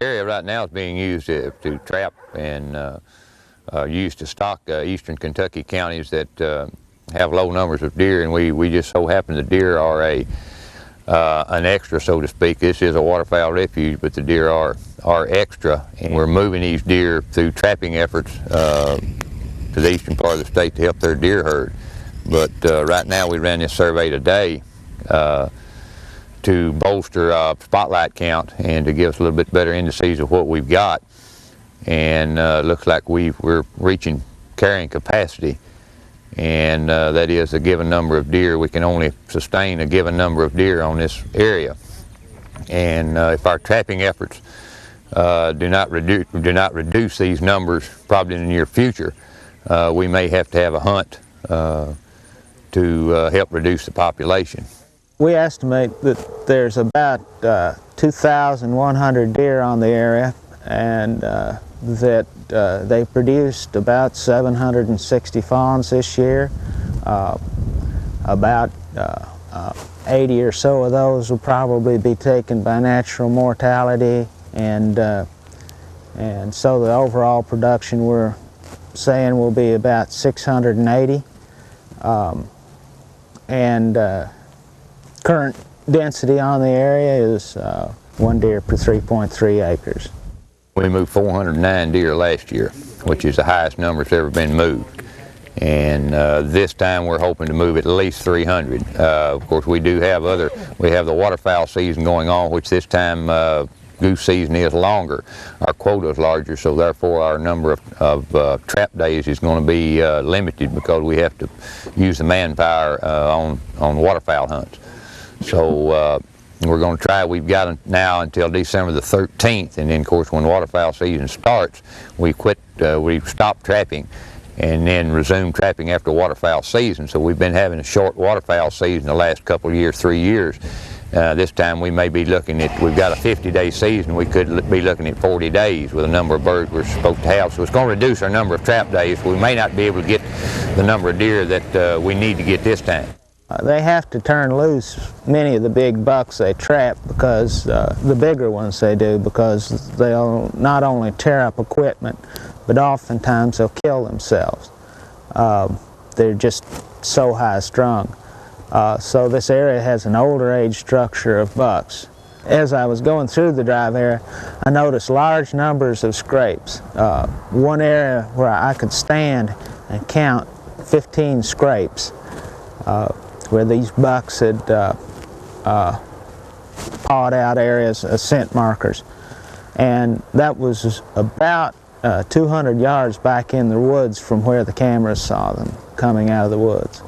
Area right now is being used to trap and used to stock eastern Kentucky counties that have low numbers of deer, and we just so happen the deer are an extra, so to speak. This is a waterfowl refuge, but the deer are extra, and we're moving these deer through trapping efforts to the eastern part of the state to help their deer herd. But right now we ran this survey today to bolster spotlight count and to give us a little bit better indices of what we've got. And looks like we're reaching carrying capacity, and that is a given number of deer. We can only sustain a given number of deer on this area. And if our trapping efforts do not reduce these numbers probably in the near future, we may have to have a hunt to help reduce the population. We estimate that there's about 2,100 deer on the area, and that they produced about 760 fawns this year. About 80 or so of those will probably be taken by natural mortality, and so the overall production we're saying will be about 680. Current density on the area is 1 deer per 3.3 acres. We moved 409 deer last year, which is the highest number that's ever been moved. And this time we're hoping to move at least 300. Of course, we have the waterfowl season going on, which this time goose season is longer. Our quota is larger, so therefore our number of trap days is going to be limited, because we have to use the manpower on waterfowl hunts. So we're going to try. We've got now until December the 13th, and then of course when waterfowl season starts, we stop trapping and then resume trapping after waterfowl season. So we've been having a short waterfowl season the last couple of years, 3 years. This time we may be looking at, we've got a 50-day season, we could be looking at 40 days with the number of birds we're supposed to have. So it's going to reduce our number of trap days. We may not be able to get the number of deer that we need to get this time. They have to turn loose many of the big bucks they trap, because the bigger ones they do, because they'll not only tear up equipment, but oftentimes they'll kill themselves. They're just so high strung. So this area has an older age structure of bucks. As I was going through the drive area, I noticed large numbers of scrapes. One area where I could stand and count 15 scrapes, where these bucks had pawed out areas of scent markers. And that was about 200 yards back in the woods from where the cameras saw them coming out of the woods.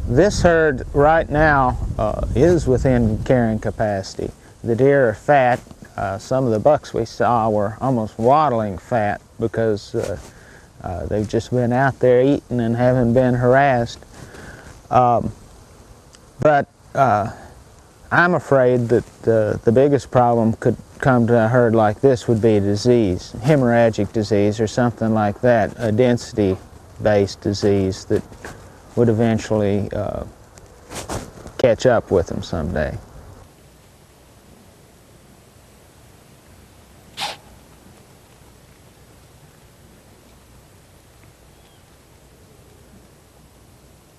This herd right now is within carrying capacity. The deer are fat. Some of the bucks we saw were almost waddling fat, because they've just been out there eating and haven't been harassed. But I'm afraid that the biggest problem could come to a herd like this would be disease, hemorrhagic disease or something like that, a density-based disease that would eventually catch up with them someday.